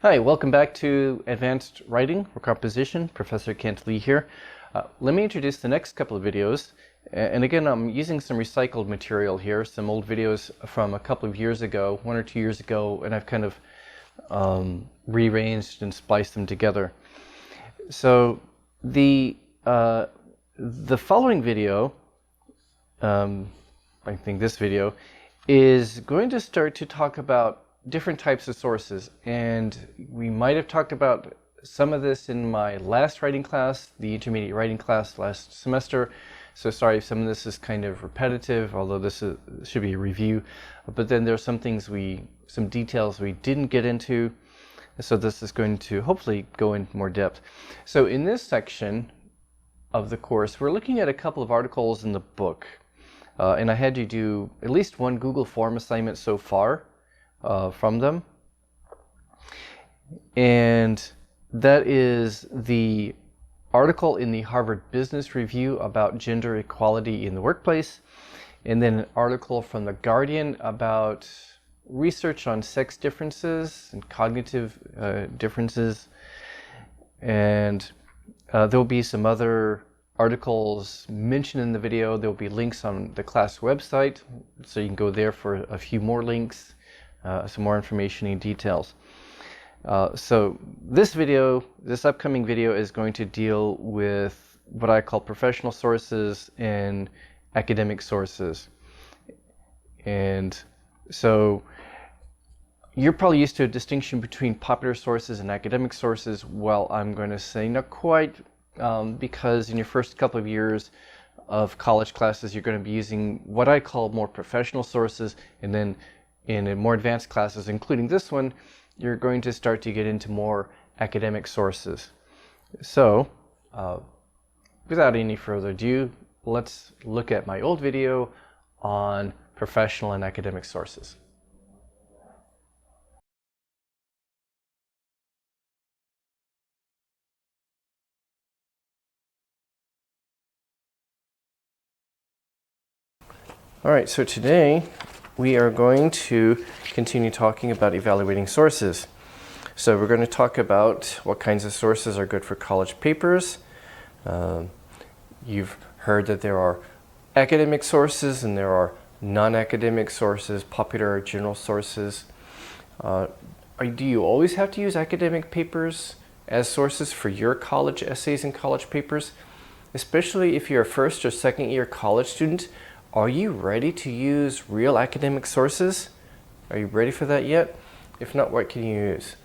Hi, welcome back to Advanced Writing or Composition. Professor Kent Lee here. Let me introduce the next couple of videos. And again, I'm using some recycled material here, some old videos from a couple of years ago, 1 or 2 years ago, and I've kind of rearranged and spliced them together. So the following video, I think this video, is going to start to talk about different types of sources, and we might have talked about some of this in my last writing class, the intermediate writing class last semester. So sorry if some of this is kind of repetitive, although this should be a review. But then there are some details we didn't get into. So this is going to hopefully go into more depth. So in this section of the course, we're looking at a couple of articles in the book. And I had you do at least one Google form assignment so far from them. And that is the article in the Harvard Business Review about gender equality in the workplace, and then an article from The Guardian about research on sex differences and cognitive differences. And there'll be some other articles mentioned in the video. There'll be links on the class website, so you can go there for a few more links, some more information and details. So this upcoming video is going to deal with what I call professional sources and academic sources. And so you're probably used to a distinction between popular sources and academic sources. Well, I'm going to say not quite, because in your first couple of years of college classes, you're going to be using what I call more professional sources, and then in more advanced classes, including this one, you're going to start to get into more academic sources. So, without any further ado, let's look at my old video on professional and academic sources. All right, so today we are going to continue talking about evaluating sources. So we're going to talk about what kinds of sources are good for college papers. You've heard that there are academic sources and there are non-academic sources, popular or general sources. Do you always have to use academic papers as sources for your college essays and college papers? Especially if you're a first or second year college student, are you ready to use real academic sources? Are you ready for that yet? If not, what can you use?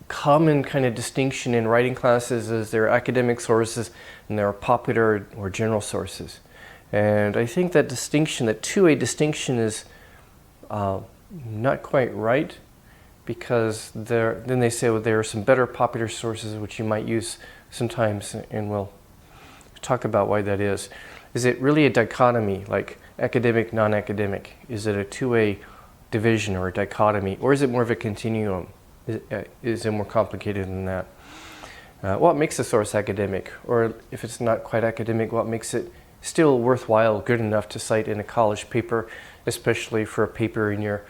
Common kind of distinction in writing classes is there are academic sources and there are popular or general sources. And I think that distinction, that two-way distinction, is not quite right, because then they say, well, there are some better popular sources which you might use sometimes, and we'll talk about why that is. Is it really a dichotomy, like academic, non-academic? Is it a two-way division or a dichotomy, or is it more of a continuum? Is it more complicated than that? What makes a source academic? Or if it's not quite academic, what makes it still worthwhile, good enough to cite in a college paper, especially for a paper in your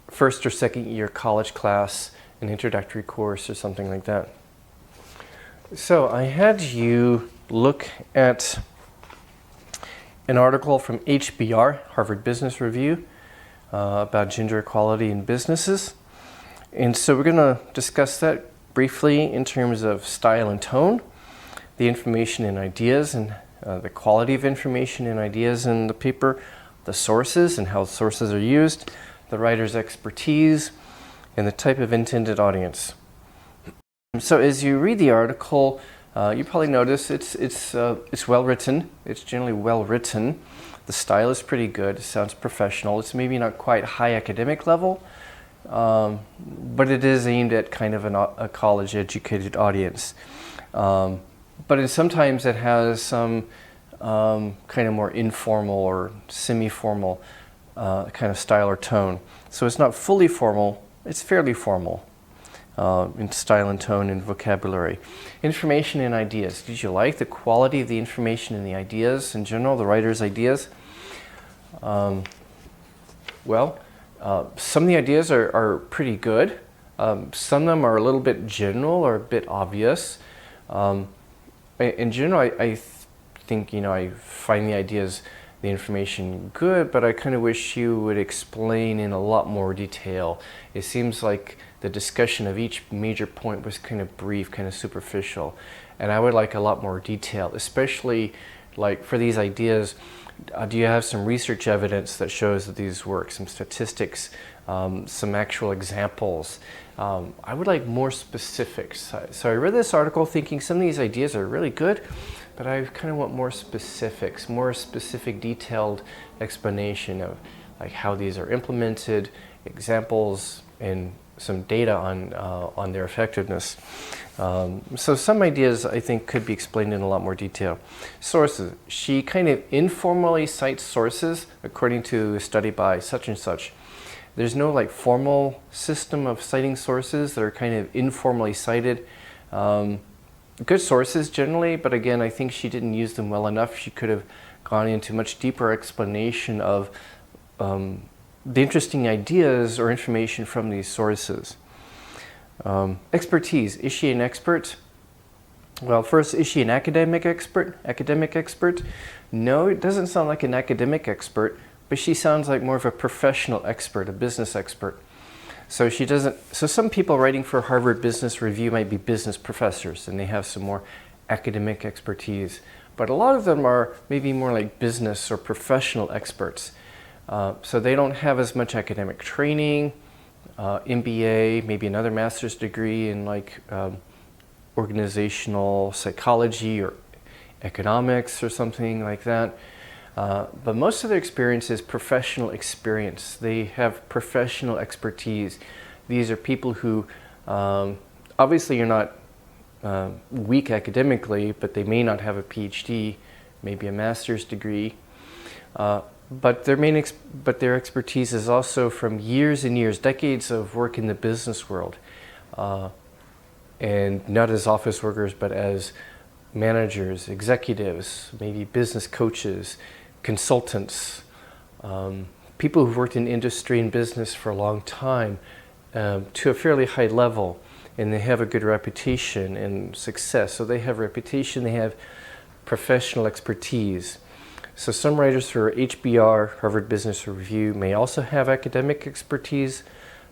first or second year college class, an introductory course or something like that? So I had you look at an article from HBR, Harvard Business Review, about gender equality in businesses. And so we're going to discuss that briefly in terms of style and tone, the information and ideas, and the quality of information and ideas in the paper, the sources and how sources are used, the writer's expertise, and the type of intended audience. So as you read the article, you probably notice it's well written. It's generally well written. The style is pretty good. It sounds professional. It's maybe not quite high academic level, but it is aimed at kind of a college-educated audience. But sometimes it has some kind of more informal or semi-formal kind of style or tone. So it's not fully formal. It's fairly formal. In style and tone and vocabulary. Information and ideas. Did you like the quality of the information and the ideas in general, the writer's ideas? Well, Some of the ideas are pretty good. Some of them are a little bit general or a bit obvious. In general, I think, I find the ideas, the information good, but I kind of wish you would explain in a lot more detail. It seems like the discussion of each major point was kind of brief, kind of superficial, and I would like a lot more detail, especially like for these ideas. Do you have some research evidence that shows that these work, some statistics, some actual examples? I would like more specifics. So I read this article thinking some of these ideas are really good, but I kind of want more specifics, more specific detailed explanation of like how these are implemented, examples, and some data on their effectiveness. So some ideas I think could be explained in a lot more detail. Sources. She kind of informally cites sources according to a study by such and such. There's no like formal system of citing sources that are kind of informally cited. Good sources generally, but again, I think she didn't use them well enough. She could have gone into much deeper explanation of the interesting ideas or information from these sources. Expertise. Is she an expert? Well, first, is she an academic expert? No, it doesn't sound like an academic expert, but she sounds like more of a professional expert, a business expert. So some people writing for Harvard Business Review might be business professors and they have some more academic expertise. But a lot of them are maybe more like business or professional experts. So they don't have as much academic training, MBA, maybe another master's degree in like organizational psychology or economics or something like that. But most of their experience is professional experience. They have professional expertise. These are people who, obviously you're not weak academically, but they may not have a PhD, maybe a master's degree. But their expertise is also from years and years, decades of work in the business world. And not as office workers, but as managers, executives, maybe business coaches, consultants, people who've worked in industry and business for a long time to a fairly high level, and they have a good reputation and success. So they have reputation, they have professional expertise. So some writers for HBR, Harvard Business Review, may also have academic expertise,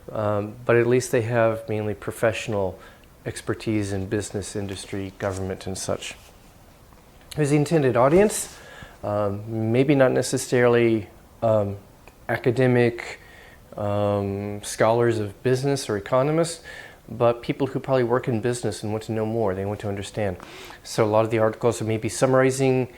but at least they have mainly professional expertise in business, industry, government, and such. Who's the intended audience? Maybe not necessarily academic scholars of business or economists, but people who probably work in business and want to know more, they want to understand. So a lot of the articles are maybe summarizing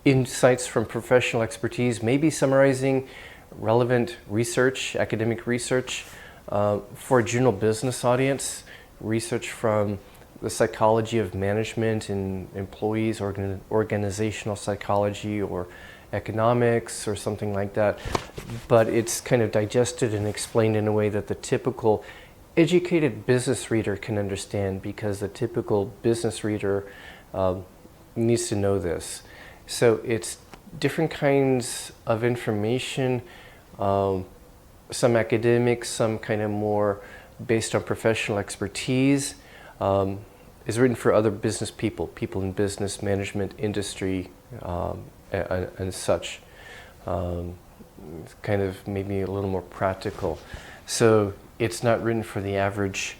insights from professional expertise, maybe summarizing relevant research, academic research for a general business audience, research from the psychology of management and employees, organizational psychology or economics or something like that. But it's kind of digested and explained in a way that the typical educated business reader can understand, because the typical business reader needs to know this. So it's different kinds of information, some academic, some kind of more based on professional expertise, is written for other business people in business, management, industry, and such. Kind of maybe a little more practical. So it's not written for the average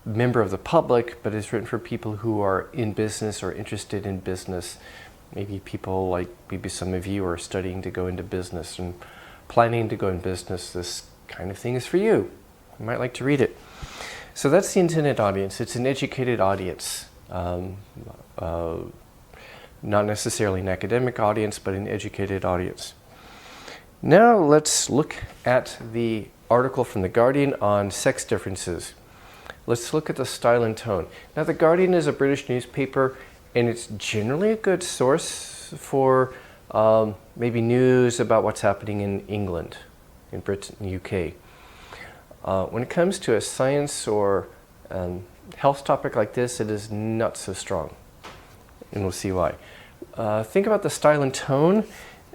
member of the public, but it's written for people who are in business or interested in business. Maybe people like maybe some of you are studying to go into business and planning to go in business. This kind of thing is for you. You might like to read it. So that's the intended audience. It's an educated audience. Not necessarily an academic audience, but an educated audience. Now let's look at the article from The Guardian on sex differences. Let's look at the style and tone. Now, The Guardian is a British newspaper, and it's generally a good source for maybe news about what's happening in England, in Britain, UK. When it comes to a science or health topic like this, it is not so strong, and we'll see why. Think about the style and tone.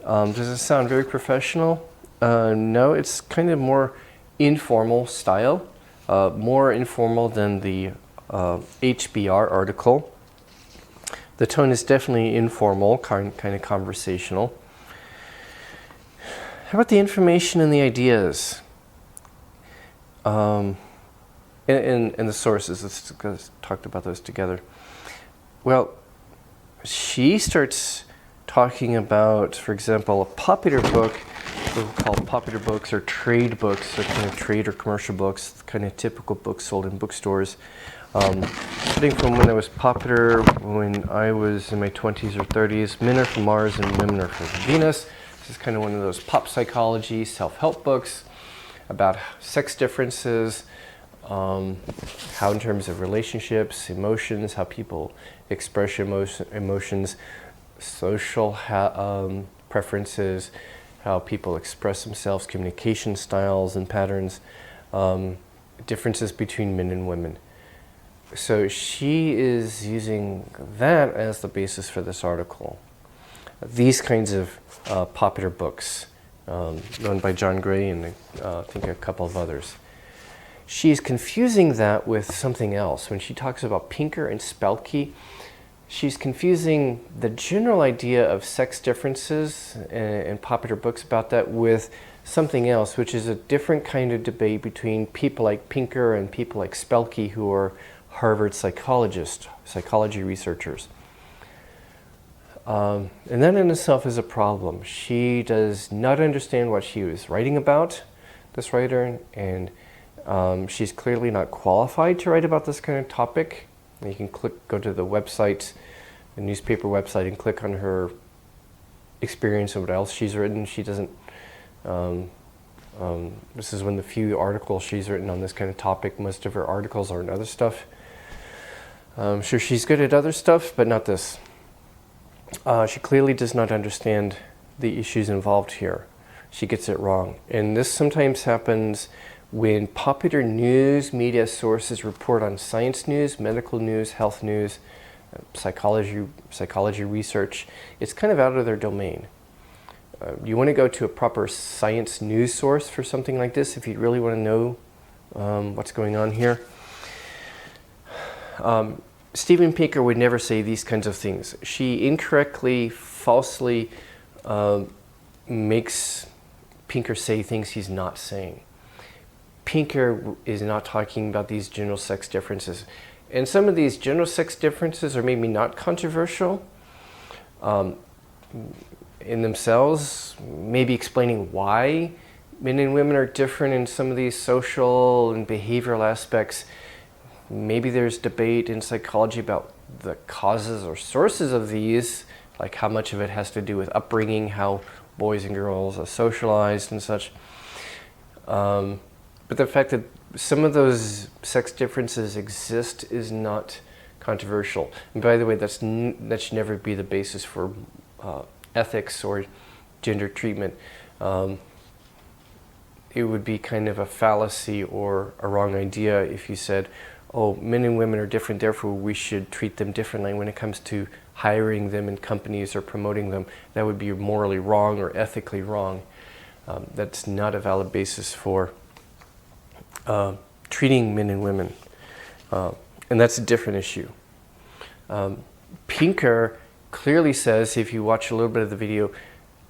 Does it sound very professional? No, it's kind of more informal style, more informal than the HBR article. The tone is definitely informal, kind of conversational. How about the information and the ideas? And the sources, let's talk about those together. Well, she starts talking about, for example, a popular book, what we call popular books or trade books, so kind of trade or commercial books, kind of typical books sold in bookstores. Starting from when I was popular, when I was in my 20s or 30s, Men Are From Mars and Women Are From Venus. This is kind of one of those pop psychology, self-help books about sex differences, how in terms of relationships, emotions, how people express emotions, social preferences, how people express themselves, communication styles and patterns, differences between men and women. So she is using that as the basis for this article. These kinds of popular books, run by John Gray and I think a couple of others. She's confusing that with something else. When she talks about Pinker and Spelke, she's confusing the general idea of sex differences and popular books about that with something else, which is a different kind of debate between people like Pinker and people like Spelke, who are Harvard psychology researchers. And that in itself is a problem. She does not understand what she was writing about, this writer, and she's clearly not qualified to write about this kind of topic. You can go to the website, the newspaper website, and click on her experience and what else she's written. She doesn't, this is one of the few articles she's written on this kind of topic. Most of her articles are on other stuff. Sure, she's good at other stuff, but not this. She clearly does not understand the issues involved here. She gets it wrong. And this sometimes happens when popular news media sources report on science news, medical news, health news, psychology research. It's kind of out of their domain. You want to go to a proper science news source for something like this if you really want to know what's going on here. Steven Pinker would never say these kinds of things. She incorrectly, falsely makes Pinker say things he's not saying. Pinker is not talking about these general sex differences. And some of these general sex differences are maybe not controversial in themselves, maybe explaining why men and women are different in some of these social and behavioral aspects. Maybe there's debate in psychology about the causes or sources of these, like how much of it has to do with upbringing, how boys and girls are socialized and such. But the fact that some of those sex differences exist is not controversial. And by the way, that should never be the basis for ethics or gender treatment. It would be kind of a fallacy or a wrong idea if you said, oh, men and women are different, therefore we should treat them differently when it comes to hiring them in companies or promoting them. That would be morally wrong or ethically wrong. That's not a valid basis for treating men and women. And that's a different issue. Pinker clearly says, if you watch a little bit of the video,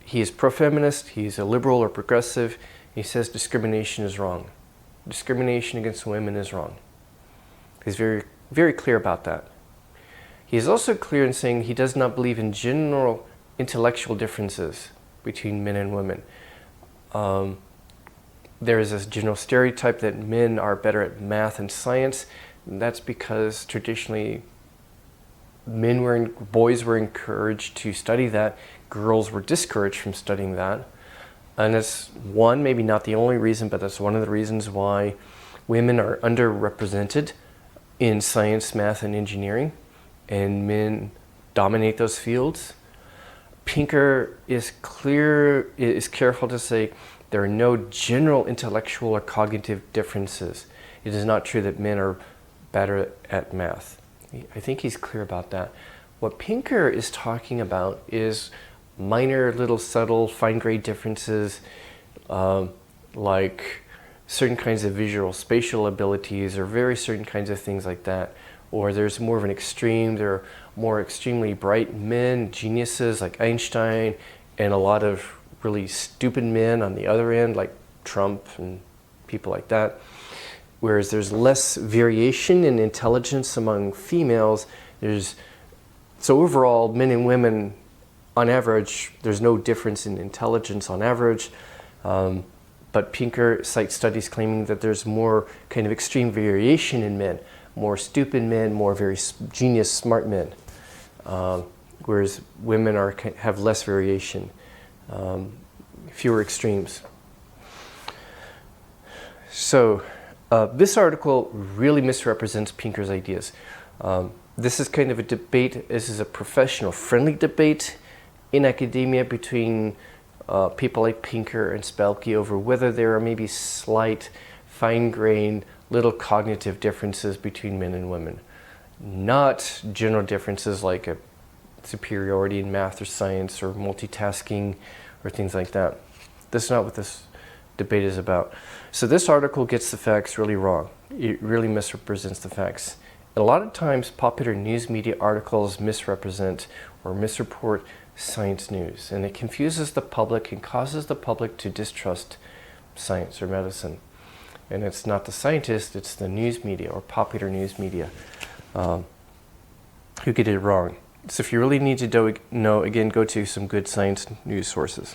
he is pro-feminist, he's a liberal or progressive. He says discrimination is wrong. Discrimination against women is wrong. He's very, very clear about that. He is also clear in saying he does not believe in general intellectual differences between men and women. There is this general stereotype that men are better at math and science. And that's because traditionally boys were encouraged to study that. Girls were discouraged from studying that. And that's one, maybe not the only reason, but that's one of the reasons why women are underrepresented in science, math, and engineering, and men dominate those fields. Pinker is careful to say there are no general intellectual or cognitive differences. It is not true that men are better at math. I think he's clear about that. What Pinker is talking about is minor, little subtle, fine-grained differences, like certain kinds of visual spatial abilities or very certain kinds of things like that. Or there's more of an extreme, there are more extremely bright men, geniuses like Einstein, and a lot of really stupid men on the other end like Trump and people like that. Whereas there's less variation in intelligence among females. So overall, men and women, on average, there's no difference in intelligence on average. But Pinker cites studies claiming that there's more kind of extreme variation in men, more stupid men, more very genius, smart men, whereas women have less variation, fewer extremes. So this article really misrepresents Pinker's ideas. This is kind of a debate. This is a professional friendly debate in academia between people like Pinker and Spelke over whether there are maybe slight, fine-grained, little cognitive differences between men and women. Not general differences like a superiority in math or science or multitasking or things like that. That's not what this debate is about. So this article gets the facts really wrong. It really misrepresents the facts. A lot of times popular news media articles misrepresent or misreport science news, and it confuses the public and causes the public to distrust science or medicine. And it's not the scientists, it's the news media or popular news media who get it wrong. So if you really need to know, again, go to some good science news sources.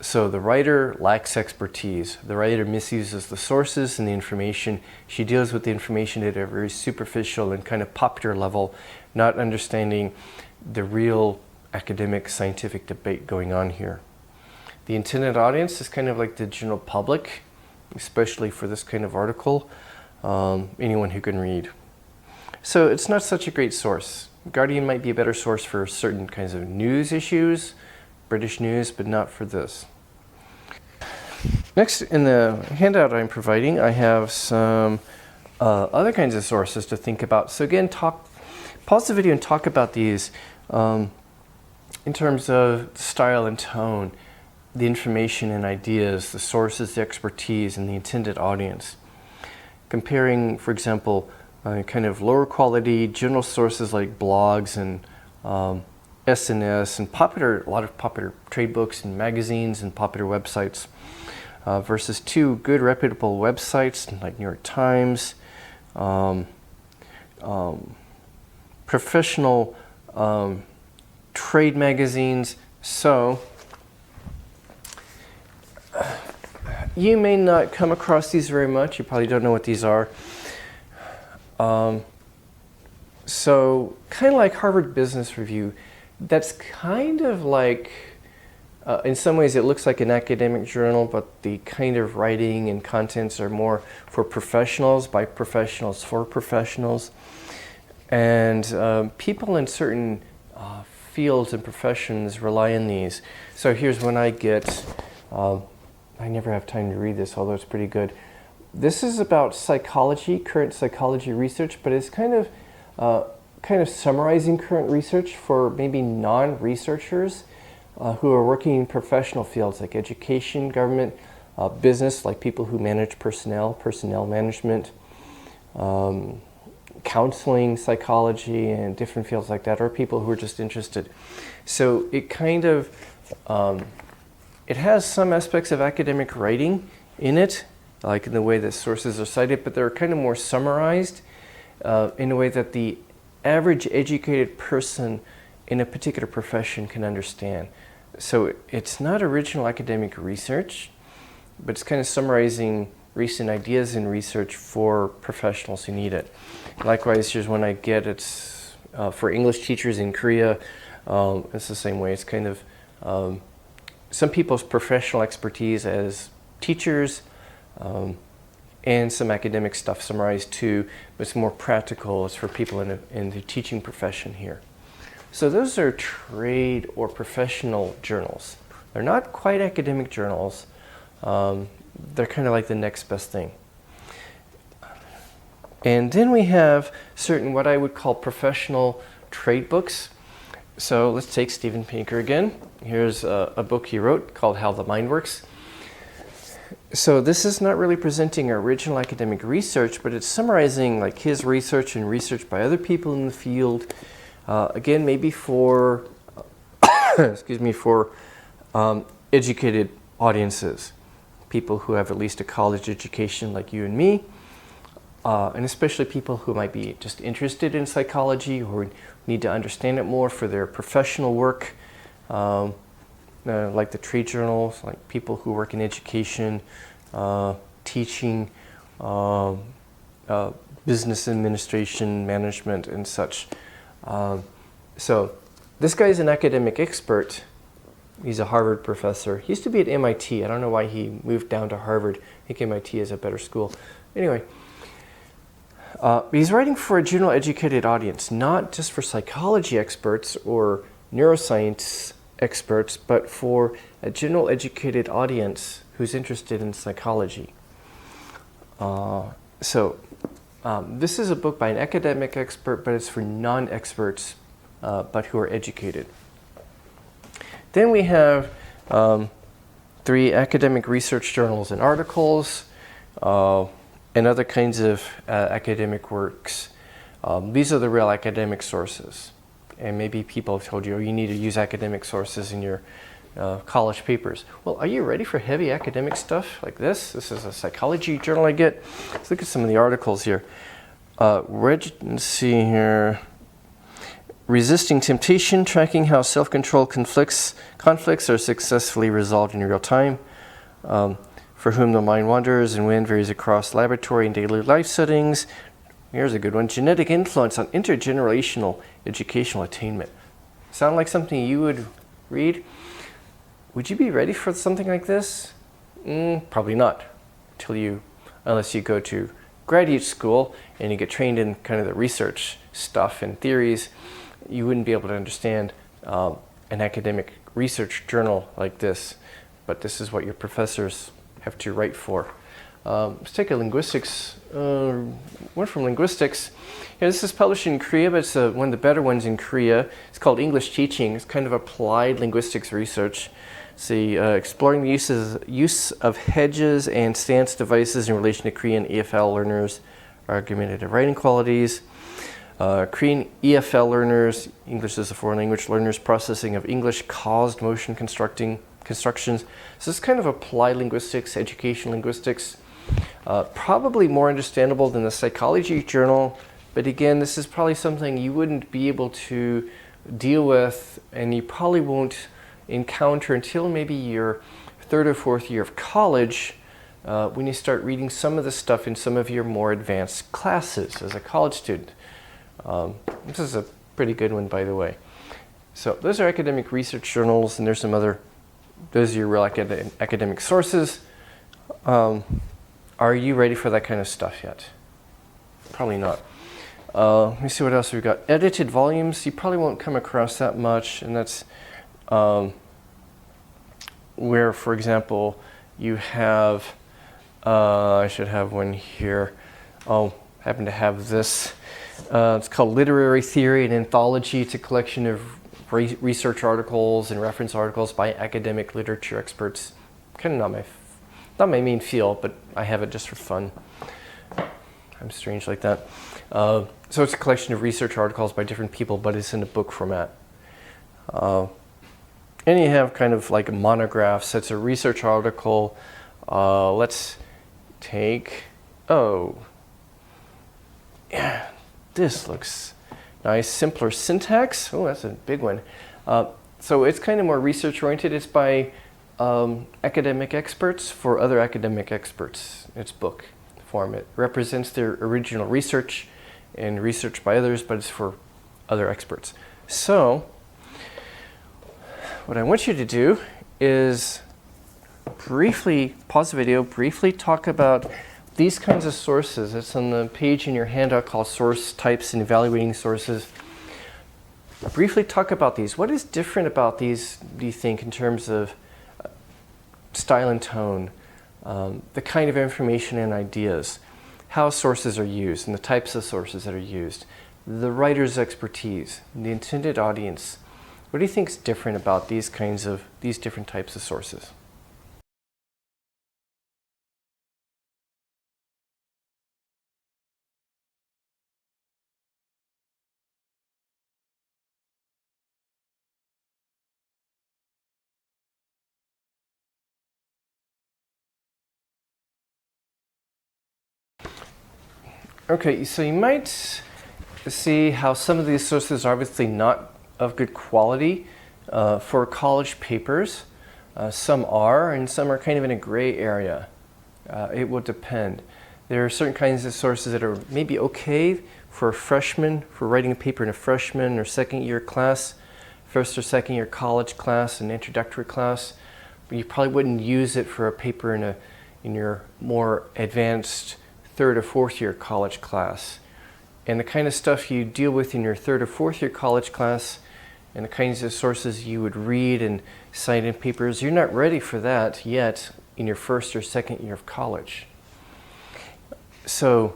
So the writer lacks expertise. The writer misuses the sources and the information. She deals with the information at a very superficial and kind of popular level, not understanding the real academic scientific debate going on here. The intended audience is kind of like the general public, especially for this kind of article, anyone who can read. So it's not such a great source. Guardian might be a better source for certain kinds of news issues, British news, but not for this. Next, in the handout I'm providing, I have some other kinds of sources to think about. So again, pause the video and talk about these in terms of style and tone, the information and ideas, the sources, the expertise, and the intended audience. Comparing, for example, kind of lower quality general sources like blogs and SNS and a lot of popular trade books and magazines and popular websites versus two good reputable websites like New York Times, professional trade magazines. So you may not come across these very much. You probably don't know what these are. So kind of like Harvard Business Review, that's kind of like, in some ways it looks like an academic journal, but the kind of writing and contents are more for professionals, by professionals, for professionals. And people in certain fields and professions rely on these. So here's one I get. I never have time to read this, although it's pretty good. This is about psychology, current psychology research, but it's kind of summarizing current research for maybe non-researchers who are working in professional fields like education, government, business, like people who manage personnel management, counseling, psychology, and different fields like that, or people who are just interested. So it kind of, it has some aspects of academic writing in it, like in the way that sources are cited, but they're kind of more summarized in a way that the average educated person in a particular profession can understand. So it's not original academic research, but it's kind of summarizing recent ideas in research for professionals who need it. Likewise, here's one I get. It's for English teachers in Korea. It's the same way. It's kind of some people's professional expertise as teachers, and some academic stuff summarized too, but it's more practical. It's for people in the teaching profession here. So those are trade or professional journals. They're not quite academic journals. They're kind of like the next best thing. And then we have certain what I would call professional trade books. So let's take Steven Pinker again. Here's a book he wrote called How the Mind Works. So this is not really presenting original academic research, but it's summarizing like his research and research by other people in the field. Again, maybe for, excuse me, for educated audiences, people who have at least a college education like you and me, and especially people who might be just interested in psychology or need to understand it more for their professional work, like the trade journals, like people who work in education, teaching, business administration, management, and such. So this guy's an academic expert. He's a Harvard professor. He used to be at MIT. I don't know why he moved down to Harvard. I think MIT is a better school. Anyway, he's writing for a general educated audience, not just for psychology experts or neuroscience experts, but for a general educated audience who's interested in psychology. This is a book by an academic expert, but it's for non-experts, but who are educated. Then we have 3 academic research journals and articles, and other kinds of academic works. These are the real academic sources. And maybe people have told you, oh, you need to use academic sources in your college papers. Well, are you ready for heavy academic stuff like this? This is a psychology journal I get. Let's look at some of the articles here. Let's see here. Resisting Temptation, Tracking How Self-Control Conflicts Are Successfully Resolved in Real Time. For Whom the Mind Wanders and When Varies Across Laboratory and Daily Life Settings. Here's a good one. Genetic Influence on Intergenerational Educational Attainment. Sound like something you would read? Would you be ready for something like this? Probably not, unless you go to graduate school and you get trained in kind of the research stuff and theories. You wouldn't be able to understand an academic research journal like this, but this is what your professors have to write for. Let's take a linguistics, one from linguistics. Yeah, this is published in Korea, but it's one of the better ones in Korea. It's called English Teaching. It's kind of applied linguistics research. See, exploring the use of hedges and stance devices in relation to Korean EFL learners, argumentative writing qualities. Korean EFL learners, English as a foreign language learners, processing of English caused motion constructions. So this is kind of applied linguistics, education linguistics. Probably more understandable than the psychology journal, but again, this is probably something you wouldn't be able to deal with, and you probably won't encounter until maybe your 3rd or 4th year of college, when you start reading some of the stuff in some of your more advanced classes as a college student. This is a pretty good one, by the way. So those are academic research journals, and there's some other, those are your real academic sources. Are you ready for that kind of stuff yet? Probably not. Let me see what else we've got. Edited volumes, you probably won't come across that much, and that's where, for example, you have, I should have one here. Oh, happen to have this. It's called Literary Theory and Anthology. It's a collection of research articles and reference articles by academic literature experts. Kind of not my main field, but I have it just for fun. I'm strange like that. So it's a collection of research articles by different people, but it's in a book format. And you have kind of like monographs. It's a research article. Let's take, yeah, this looks nice. Simpler syntax. Oh, that's a big one. So it's kind of more research oriented. It's by academic experts for other academic experts. It's book form. It represents their original research and research by others, but it's for other experts. So what I want you to do is briefly pause the video, briefly talk about these kinds of sources. It's on the page in your handout called Source Types and Evaluating Sources. Briefly talk about these. What is different about these, do you think, in terms of style and tone, the kind of information and ideas, how sources are used and the types of sources that are used, the writer's expertise, the intended audience? What do you think is different about these different types of sources? Okay, so you might see how some of these sources are obviously not of good quality for college papers. Some are, and some are kind of in a gray area. It will depend. There are certain kinds of sources that are maybe okay for a freshman, for writing a paper in a freshman or second year class, first or second year college class, an introductory class. But you probably wouldn't use it for a paper in your more advanced third or fourth year college class. And the kind of stuff you deal with in your third or fourth year college class and the kinds of sources you would read and cite in papers, you're not ready for that yet in your first or second year of college. So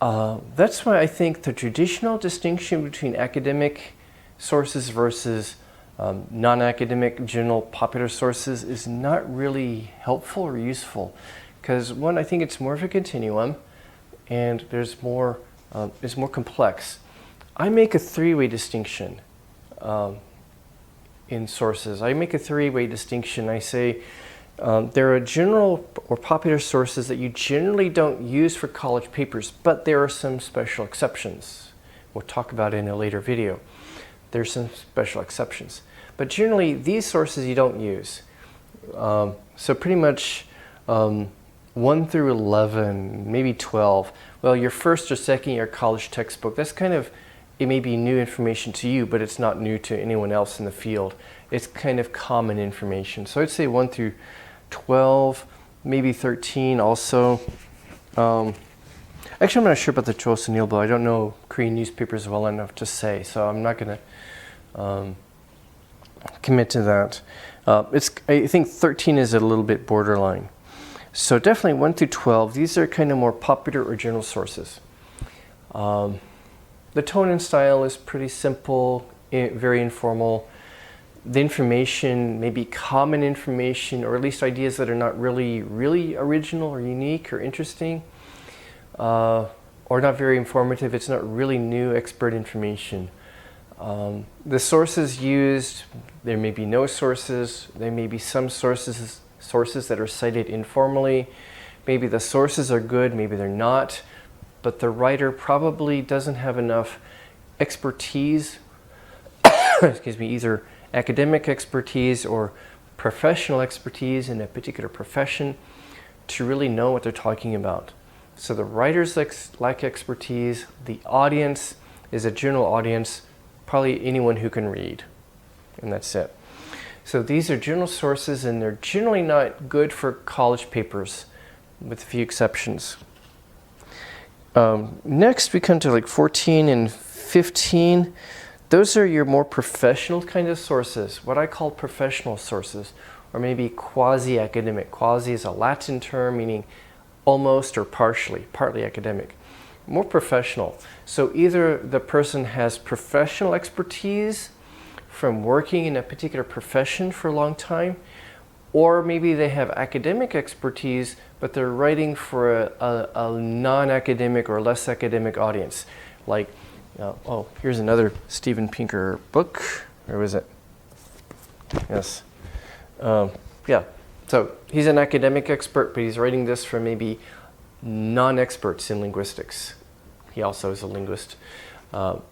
that's why I think the traditional distinction between academic sources versus non-academic, general, popular sources is not really helpful or useful. Because one, I think it's more of a continuum, and it's more complex. I make a three-way distinction in sources. I make a three-way distinction. I say there are general or popular sources that you generally don't use for college papers, but there are some special exceptions. We'll talk about it in a later video. There's some special exceptions. But generally, these sources you don't use. So pretty much 1 through 11, maybe 12. Well, your first or second year college textbook, that's kind of, it may be new information to you, but it's not new to anyone else in the field. It's kind of common information. So I'd say 1 through 12, maybe 13 also. Actually, I'm not sure about the Chosun Ilbo. I don't know Korean newspapers well enough to say, so I'm not going to commit to that. I think 13 is a little bit borderline. So definitely 1 through 12, these are kind of more popular or general sources. The tone and style is pretty simple, very informal. The information may be common information, or at least ideas that are not really original or unique or interesting, or not very informative. It's not really new expert information. The sources used, there may be no sources. There may be some sources that are cited informally. Maybe the sources are good, maybe they're not, but the writer probably doesn't have enough expertise, excuse me, either academic expertise or professional expertise in a particular profession to really know what they're talking about. So the writers lack expertise. The audience is a general audience, probably anyone who can read, and that's it. So these are general sources, and they're generally not good for college papers, with a few exceptions. Next, we come to like 14 and 15. Those are your more professional kind of sources, what I call professional sources, or maybe quasi-academic. Quasi is a Latin term meaning almost or partly academic. More professional. So either the person has professional expertise from working in a particular profession for a long time, or maybe they have academic expertise, but they're writing for a non-academic or less academic audience. Like, here's another Steven Pinker book. Where was it? Yes. Yeah. So he's an academic expert, but he's writing this for maybe non-experts in linguistics. He also is a linguist.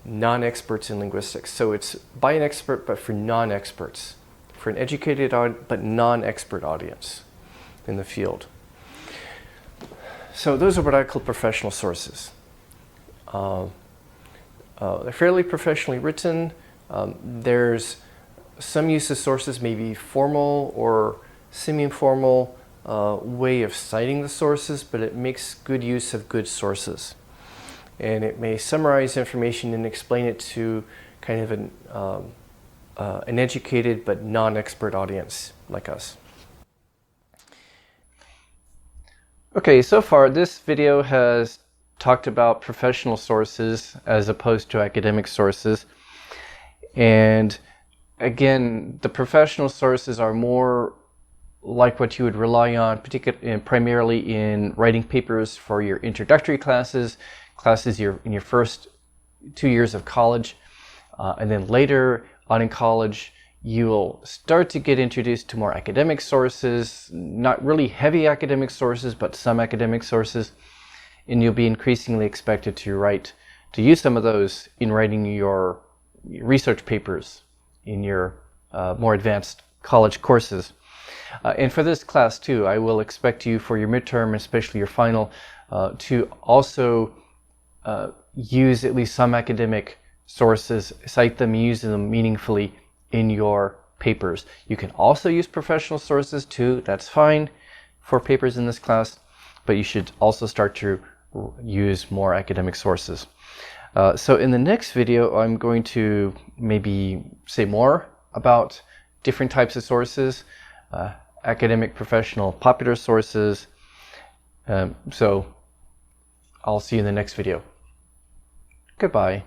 Non-experts in linguistics. So it's by an expert, but for non-experts. For an educated but non-expert audience in the field. So those are what I call professional sources. They're fairly professionally written. There's some use of sources, maybe formal or semi-informal way of citing the sources, but it makes good use of good sources. And it may summarize information and explain it to kind of an educated but non-expert audience like us. Okay, so far this video has talked about professional sources as opposed to academic sources. And again, the professional sources are more like what you would rely on, primarily in writing papers for your introductory classes in your first 2 years of college, and then later on in college you'll start to get introduced to more academic sources, not really heavy academic sources, but some academic sources. and you'll be increasingly expected to use some of those in writing your research papers in your more advanced college courses. And for this class too, I will expect you for your midterm, especially your final, to also use at least some academic sources, cite them, use them meaningfully in your papers. You can also use professional sources too, that's fine for papers in this class, but you should also start to use more academic sources. So in the next video, I'm going to maybe say more about different types of sources, academic, professional, popular sources. So I'll see you in the next video. Goodbye.